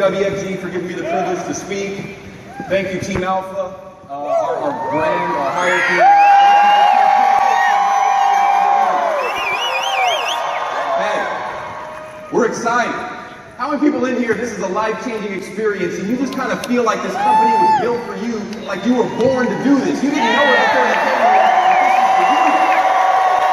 WFG for giving me the privilege to speak. Thank you, Team Alpha, our brand, our hierarchy. Hey, we're excited. How many people in here, this is a life-changing experience, and you just kind of feel like this company was built for you, like you were born to do this. You didn't know it before you came here.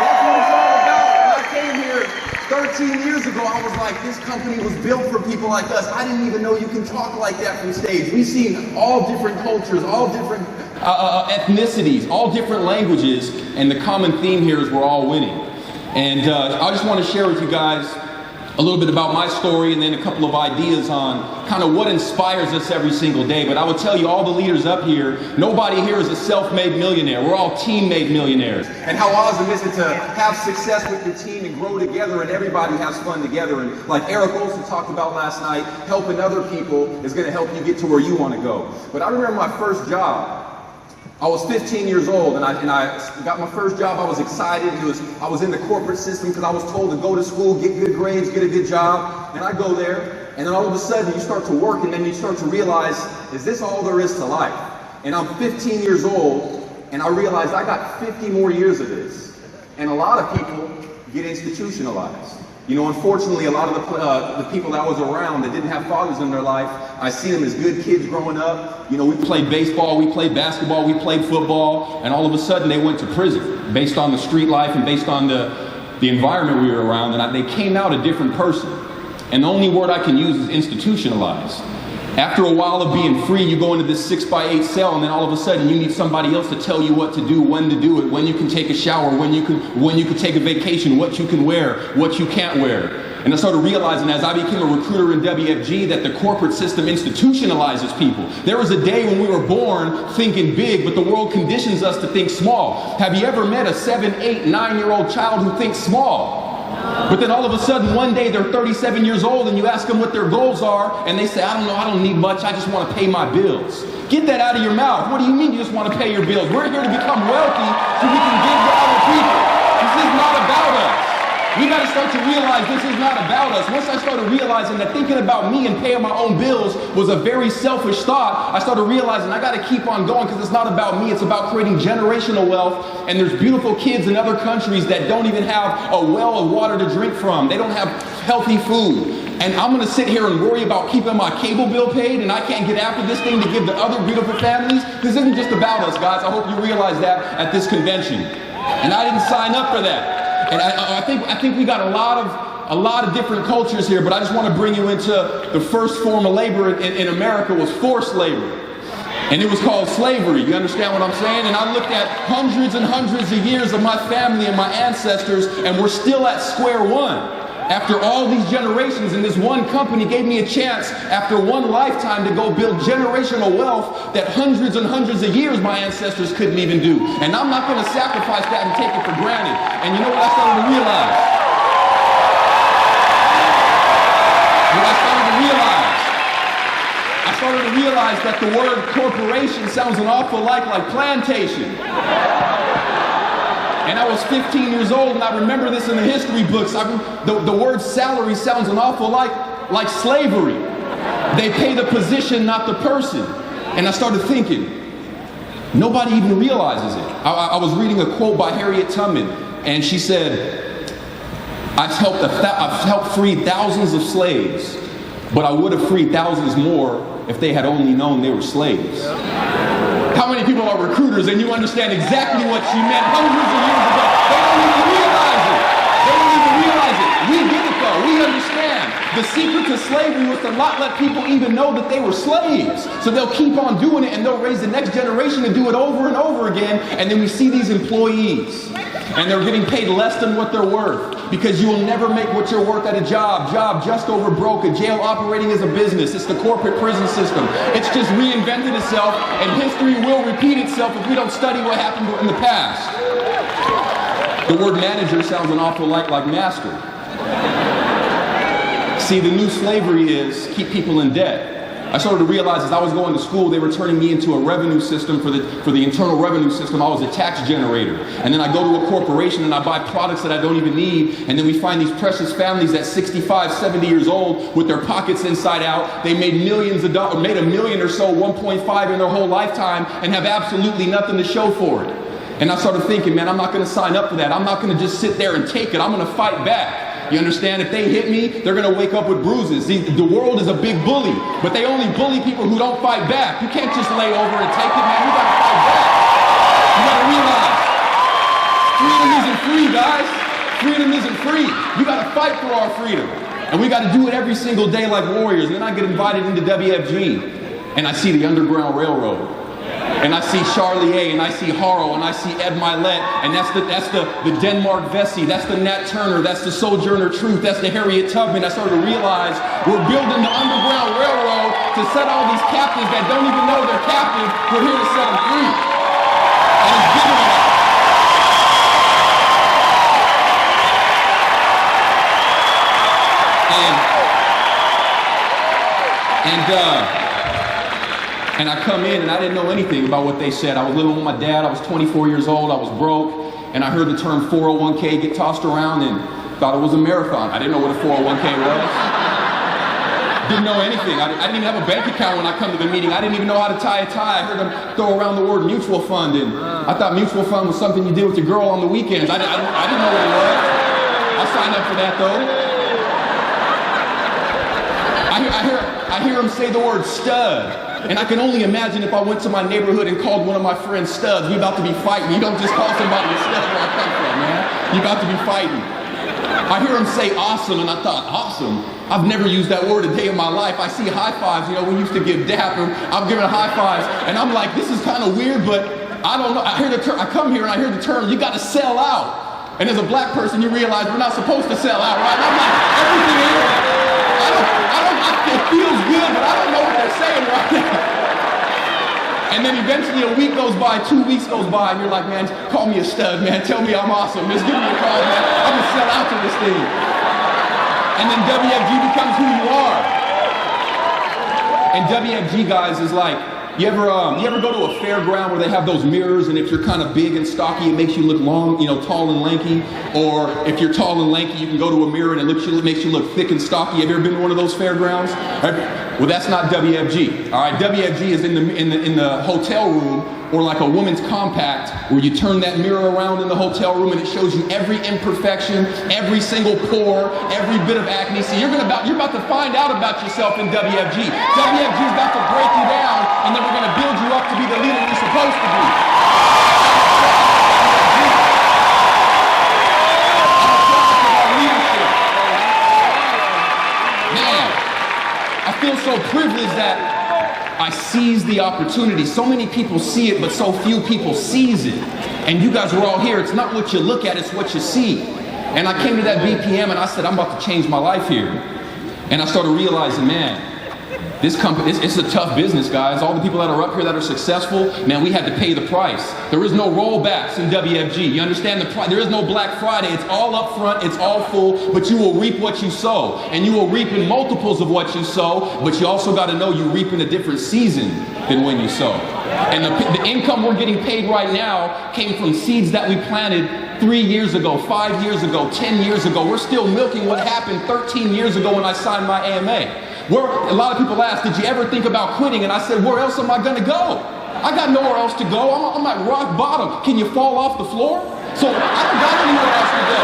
That's what it's all about. When I came here 13 years ago, I was like, this company was built for people like us. I didn't even know you can talk like that from stage. We've seen all different cultures, all different ethnicities, all different languages, and the common theme here is we're all winning. And I just want to share with you guys a little bit about my story and then a couple of ideas on kind of what inspires us every single day. But I will tell you, all the leaders up here, nobody here is a self-made millionaire. We're all team-made millionaires. And how awesome is it to have success with your team and grow together and everybody has fun together. And like Eric Olson talked about last night, helping other people is going to help you get to where you want to go. But I remember my first job. I was 15 years old and I got my first job. I was excited. I was in the corporate system because I was told to go to school, get good grades, get a good job. And I go there, and then all of a sudden you start to work, and then you start to realize, is this all there is to life? And I'm 15 years old, and I realized I got 50 more years of this. And a lot of people get institutionalized. You know, unfortunately, a lot of the people that I was around that didn't have fathers in their life, I see them as good kids growing up. You know, we played baseball, we played basketball, we played football, and all of a sudden they went to prison based on the street life and based on the environment we were around, and they came out a different person. And the only word I can use is institutionalized. After a while of being free, you go into this 6x8 cell, and then all of a sudden you need somebody else to tell you what to do, when to do it, when you can take a shower, when you can take a vacation, what you can wear, what you can't wear. And I started realizing as I became a recruiter in WFG that the corporate system institutionalizes people. There was a day when we were born thinking big, but the world conditions us to think small. Have you ever met a 7, 8, 9-year-old child who thinks small? But then all of a sudden one day they're 37 years old and you ask them what their goals are and they say, I don't know, I don't need much, I just want to pay my bills. Get that out of your mouth. What do you mean you just want to pay your bills? We're here to become wealthy so we can give to other people. This is not about us. We got to start to realize this is not about us. Once I started realizing that thinking about me and paying my own bills was a very selfish thought, I started realizing I got to keep on going because it's not about me, it's about creating generational wealth. And there's beautiful kids in other countries that don't even have a well of water to drink from. They don't have healthy food. And I'm going to sit here and worry about keeping my cable bill paid and I can't get after this thing to give to other beautiful families. This isn't just about us, guys. I hope you realize that at this convention. And I didn't sign up for that. And I think we got a lot of different cultures here, but I just want to bring you into the first form of labor in America was forced labor. And it was called slavery. You understand what I'm saying? And I looked at hundreds and hundreds of years of my family and my ancestors, and we're still at square one. After all these generations, and this one company gave me a chance after one lifetime to go build generational wealth that hundreds and hundreds of years my ancestors couldn't even do. And I'm not going to sacrifice that and take it for granted. And you know what I started to realize? I started to realize that the word corporation sounds an awful lot like plantation. And I was 15 years old, and I remember this in the history books. The word salary sounds an awful lot like slavery. They pay the position, not the person. And I started thinking, nobody even realizes it. I was reading a quote by Harriet Tubman, and she said, I've helped free thousands of slaves, but I would have freed thousands more if they had only known they were slaves. How many people are recruiters and you understand exactly what she meant hundreds of years ago? They don't even realize it. They don't even realize it. We get it though. We understand. The secret to slavery was to not let people even know that they were slaves. So they'll keep on doing it and they'll raise the next generation to do it over and over again. And then we see these employees and they're getting paid less than what they're worth because you will never make what you're worth at a job just over broke, a jail operating as a business. It's the corporate prison system. It's just reinvented itself and history will repeat itself if we don't study what happened in the past. The word manager sounds an awful lot like master. See, the new slavery is keep people in debt. I started to realize as I was going to school, they were turning me into a revenue system for the internal revenue system. I was a tax generator. And then I go to a corporation and I buy products that I don't even need. And then we find these precious families at 65, 70 years old with their pockets inside out. They made millions of dollars, made $1 million or so, 1.5 in their whole lifetime, and have absolutely nothing to show for it. And I started thinking, man, I'm not going to sign up for that. I'm not going to just sit there and take it. I'm going to fight back. You understand? If they hit me, they're going to wake up with bruises. The world is a big bully, but they only bully people who don't fight back. You can't just lay over and take it, man. You got to fight back. You got to realize freedom isn't free, guys. Freedom isn't free. You got to fight for our freedom. And we got to do it every single day like warriors. And then I get invited into WFG, and I see the Underground Railroad. And I see Charlie A, and I see Haro, and I see Ed Milet, and that's the Denmark Vesey, that's the Nat Turner, that's the Sojourner Truth, that's the Harriet Tubman. I started to realize we're building the Underground Railroad to set all these captives that don't even know they're captive. We're here to set them free. And it's bigger than that. And I come in and I didn't know anything about what they said. I was living with my dad. I was 24 years old. I was broke. And I heard the term 401k get tossed around and thought it was a marathon. I didn't know what a 401k was. Didn't know anything. I didn't even have a bank account when I come to the meeting. I didn't even know how to tie a tie. I heard them throw around the word mutual fund. And I thought mutual fund was something you did with your girl on the weekends. I didn't know what it was. I signed up for that though. I hear them say the word stud. And I can only imagine if I went to my neighborhood and called one of my friends studs. We about to be fighting. You don't just call somebody a stud where I come from, man. You about to be fighting. I hear them say awesome, and I thought, awesome? I've never used that word a day in my life. I see high fives. You know, we used to give dap, and I'm giving high fives, and I'm like, this is kind of weird, but I don't know. I hear the term. I come here and I hear the term. You got to sell out. And as a black person, you realize we're not supposed to sell out, right? And I'm like, everything is. It feels good, but I don't know what they're saying right now. And then eventually a week goes by, 2 weeks goes by, and you're like, man, call me a stud, man. Tell me I'm awesome. Just give me a call, man. I'm gonna sell out to this thing. And then WFG becomes who you are. And WFG, guys, is like, you ever go to a fairground where they have those mirrors, and if you're kind of big and stocky, it makes you look long, you know, tall and lanky? Or if you're tall and lanky, you can go to a mirror and it makes you look thick and stocky. Have you ever been to one of those fairgrounds? Well, that's not WFG. All right, WFG is in the hotel room, or like a woman's compact, where you turn that mirror around in the hotel room and it shows you every imperfection, every single pore, every bit of acne. So you're about to find out about yourself in WFG. WFG is about to break you down, and then we're going to build you up to be the leader you're supposed to be. Man, I feel so privileged that I seize the opportunity. So many people see it, but so few people seize it. And you guys were all here. It's not what you look at, it's what you see. And I came to that BPM and I said, I'm about to change my life here. And I started realizing, man, this company, it's a tough business, guys. All the people that are up here that are successful, man, we had to pay the price. There is no rollbacks in WFG. You understand the price? There is no Black Friday. It's all up front, it's all full, but you will reap what you sow. And you will reap in multiples of what you sow, but you also got to know you reap in a different season than when you sow. And the income we're getting paid right now came from seeds that we planted 3 years ago, 5 years ago, 10 years ago. We're still milking what happened 13 years ago when I signed my AMA. A lot of people ask, did you ever think about quitting? And I said, where else am I going to go? I got nowhere else to go. I'm at rock bottom. Can you fall off the floor? So I don't got anywhere else to go.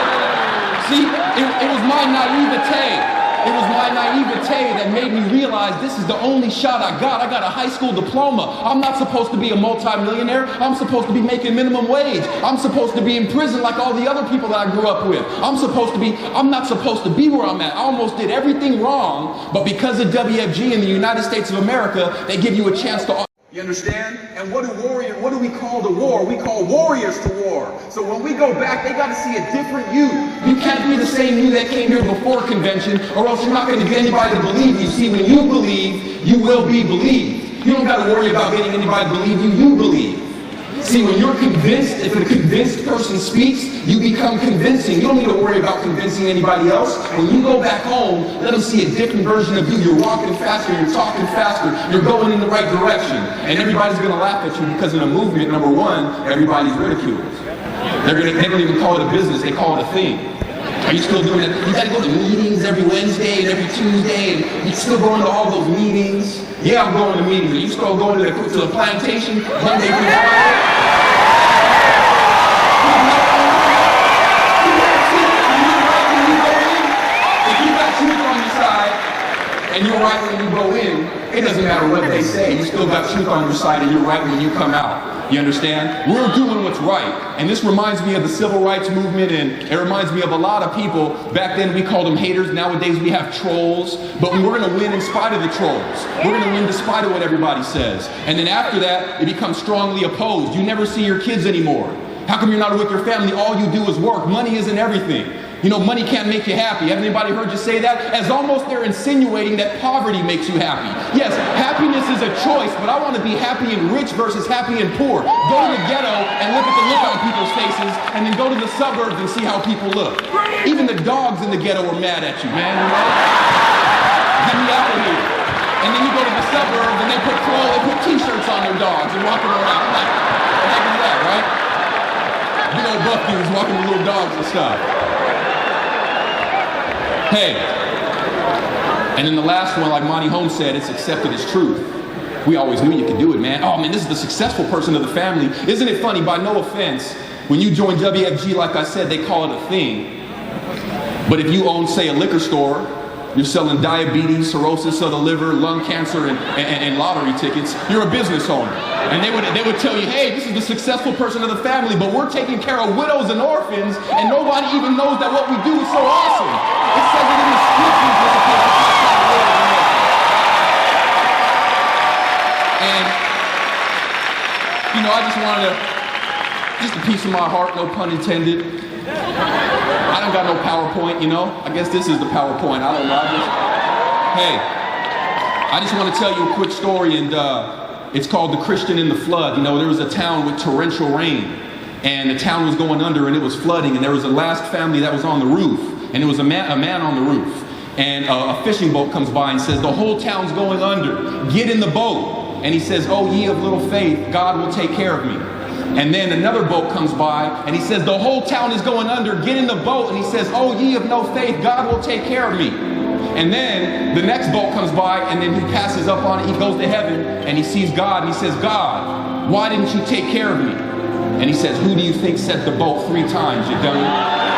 See, it was my naivete. It was my naivete that made me realize this is the only shot I got. I got a high school diploma. I'm not supposed to be a multimillionaire. I'm supposed to be making minimum wage. I'm supposed to be in prison like all the other people that I grew up with. I'm not supposed to be where I'm at. I almost did everything wrong, but because of WFG in the United States of America, they give you a chance to... You understand? And what do we call the war? We call warriors to war. So when we go back, they got to see a different you. You can't be the same you that came here before convention, or else you're not going to get anybody to believe you. See, when you believe, you will be believed. You don't got to worry about getting anybody to believe you. You believe. See, when you're convinced, if a convinced person speaks, you become convincing. You don't need to worry about convincing anybody else. When you go back home, let them see a different version of you. You're walking faster, you're talking faster, you're going in the right direction. And everybody's going to laugh at you because in a movement, number one, everybody's ridiculed. They don't even call it a business, they call it a thing. Are you still doing that? You got to go to meetings every Wednesday and every Tuesday, and you're still going to all those meetings. Yeah, I'm going to meetings. Are you still going to the plantation Monday through Friday? And you're right when you go in, it doesn't matter what they say, you still got truth on your side and you're right when you come out. You understand? We're doing what's right. And this reminds me of the civil rights movement, and it reminds me of a lot of people. Back then we called them haters, nowadays we have trolls. But we were going to win in spite of the trolls. We're going to win despite of what everybody says. And then after that, it becomes strongly opposed. You never see your kids anymore. How come you're not with your family? All you do is work. Money isn't everything. You know, money can't make you happy. Haven't anybody heard you say that? As almost they're insinuating that poverty makes you happy. Yes, happiness is a choice, but I want to be happy and rich versus happy and poor. Go to the ghetto and look at the look on people's faces, and then go to the suburbs and see how people look. Even the dogs in the ghetto are mad at you, man. You know? Get me out of here. And then you go to the suburbs and they put t-shirts on their dogs and walking around. Like, what is that, right? Big old buff dudes walking with little dogs and stuff. Hey, and then the last one, like Monty Holmes said, it's accepted as truth. We always knew you could do it, man. Oh man, this is the successful person of the family. Isn't it funny, by no offense, when you join WFG, like I said, they call it a thing. But if you own, say, a liquor store, you're selling diabetes, cirrhosis of the liver, lung cancer, and lottery tickets, you're a business owner. And they would tell you, hey, this is the successful person of the family, but we're taking care of widows and orphans, and nobody even knows that what we do is so awesome. It says it in the scriptures we're supposed to take care of widows and orphans. And, you know, I just wanted to, just a piece of my heart, no pun intended. I don't got no PowerPoint, you know? I guess this is the PowerPoint. I don't know. I just want to tell you a quick story, and it's called The Christian in the Flood. You know, there was a town with torrential rain, and the town was going under, and it was flooding, and there was a last family that was on the roof, and it was a man on the roof. And a fishing boat comes by and says, the whole town's going under. Get in the boat. And he says, oh, ye of little faith, God will take care of me. And then another boat comes by, and he says, the whole town is going under, get in the boat. And he says, oh, ye of no faith, God will take care of me. And then the next boat comes by, and then he passes up on it, he goes to heaven, and he sees God, and he says, God, why didn't you take care of me? And he says, who do you think set the boat 3 times, you dummy?